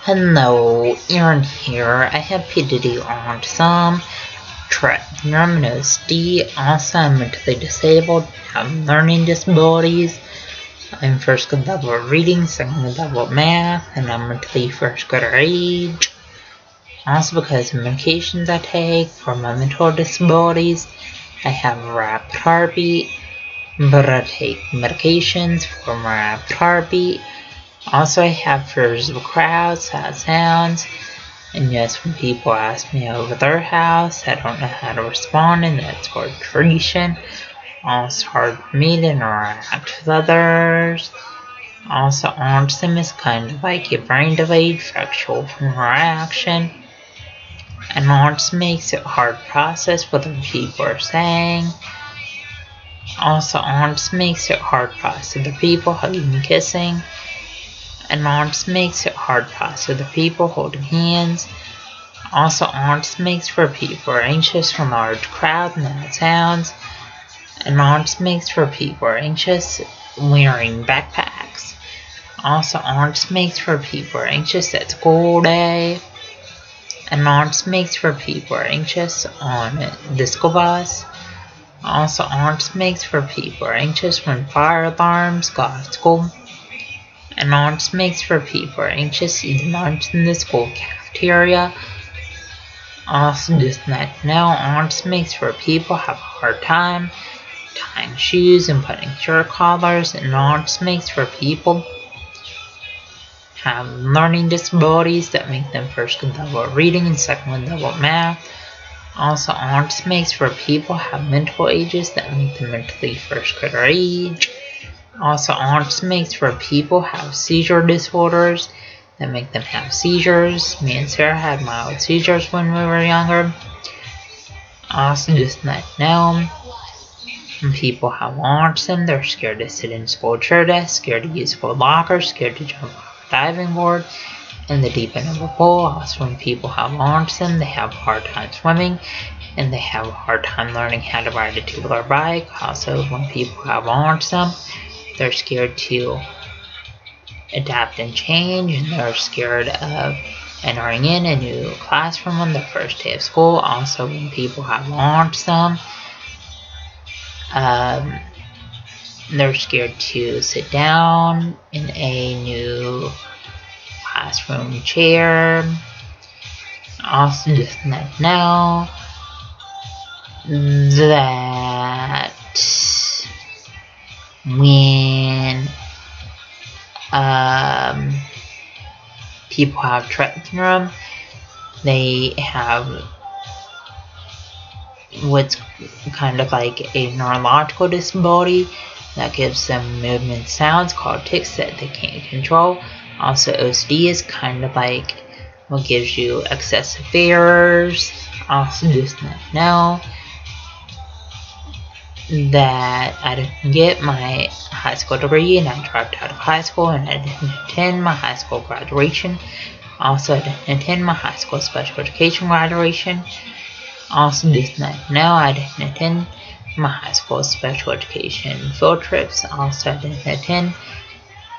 Hello, Aaron here. I have PDD on some D. Also, I'm mentally disabled, have learning disabilities. I'm first grade level reading, second grade level math, and I'm mentally first grader age. Also, because of medications I take for my mental disabilities, I have rapid heartbeat, but I take medications for my rapid heartbeat. Also, I have fears of crowds, sad sounds, and yes, when people ask me over their house, I don't know how to respond, and that's hard treatment. Also, hard for me to interact with others. Also, autism is kind of like a brain delayed sexual interaction, and autism makes it hard to process what other people are saying. Also, autism makes it hard to process other people hugging and kissing. And autism makes it hard to process other people holding hands. Also, autism makes for people who are anxious from large crowds and loud sounds. And autism makes for people who are anxious wearing backpacks. Also, autism makes for people who are anxious at school day. And autism makes for people who are anxious on the school bus. Also, autism makes for people who are anxious when fire alarms go off at school. And autism makes for people who are anxious eating lunch in the school cafeteria. Also, just not know, autism makes for people who have a hard time tying shoes and putting shirt collars, and autism makes for people have learning disabilities that make them first grade level reading and second grade level math. Also, autism makes for people who have mental ages that make them mentally first grader age. Also, autism makes for people who have seizure disorders that make them have seizures. Me and Sarah had mild seizures when we were younger. Also, just not know, when people have autism, they're scared to sit in school chair desks, scared to use school lockers, scared to jump off a diving board in the deep end of a pool. Also, when people have autism, they have a hard time swimming, and they have a hard time learning how to ride a two-wheeler bike. Also, when people have autism, they're scared to adapt and change, and they're scared of entering in a new classroom on their first day of school. Also, when people have autism, they're scared to sit down in a new classroom chair. Also, just let know that when people have Tourette syndrome, they have what's kind of like a neurological disability that gives them movement sounds called tics that they can't control. Also, OCD is kind of like what gives you excessive fears. Also, just let know that I didn't get my high school degree, and I dropped out of high school, and I didn't attend my high school graduation. Also, I didn't attend my high school special education graduation. Also, just not know, I didn't attend my high school special education field trips. Also, I didn't attend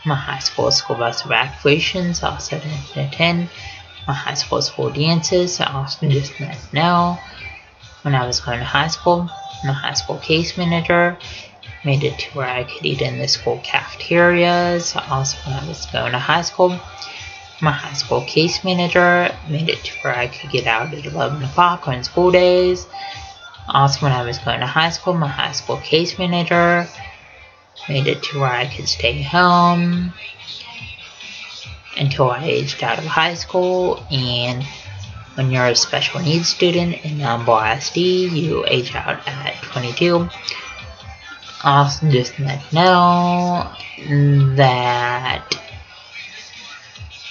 my high school bus evacuations. Also, I didn't attend my high school dances. Also, just not know, when I was going to high school, my high school case manager made it to where I could eat in the school cafeterias. Also, when I was going to high school, my high school case manager made it to where I could get out at 11 o'clock on school days. Also, when I was going to high school, my high school case manager made it to where I could stay home until I aged out of high school. And when you're a special needs student in ISD, you age out at 22. Also, just let know that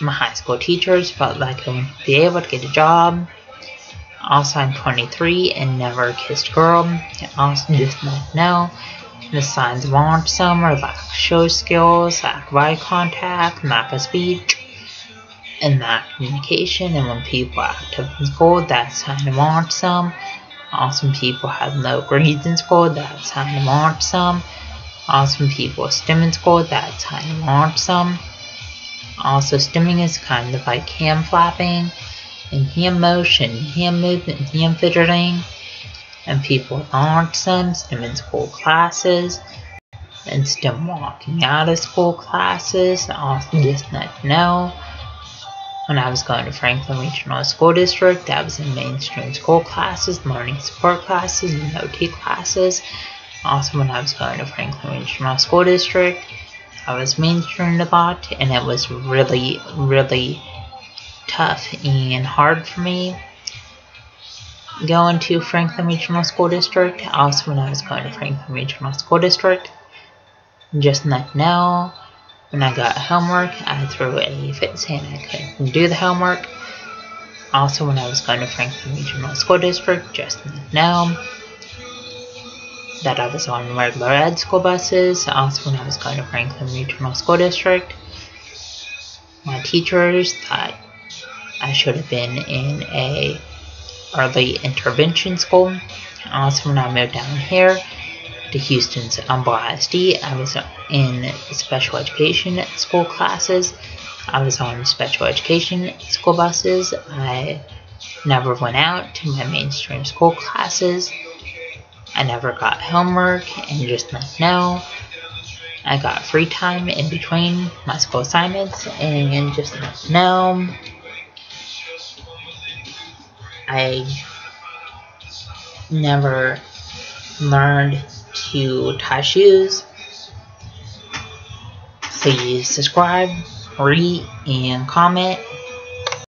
my high school teachers felt like I wouldn't be able to get a job. Also, I'm 23 and never kissed a girl. Also, just let know the signs of autism are lack of show skills, lack of eye contact, lack of speech, and lack of communication. And when people are active in school, that's a sign of autism. Also, when people have low grades in school, that's a sign of autism. Also, when people STEM in school, that's a sign of autism. Also, stimming is kind of like hand flapping and hand motion, hand movement, and hand fidgeting. And people with autism stim in school classes and stim walking out of school classes. Also, just not know. When I was going to Franklin Regional School District, I was in mainstream school classes, learning support classes, and OT classes. Also, when I was going to Franklin Regional School District, I was mainstreamed a lot, and it was really, really tough and hard for me going to Franklin Regional School District. Also, when I was going to Franklin Regional School District, just not know. When I got homework, I threw a fit saying I couldn't do the homework. Also, when I was going to Franklin Regional School District, just not know that I was on regular ed school buses. Also, when I was going to Franklin Regional School District, my teachers thought I should have been in a early intervention school. Also, when I moved down here to Houston's Humble ISD, I was in special education school classes. I was on special education school buses. I never went out to my mainstream school classes. I never got homework, and just not know. I got free time in between my school assignments, and just not know. I never learned to tie shoes. Please subscribe, rate, and comment.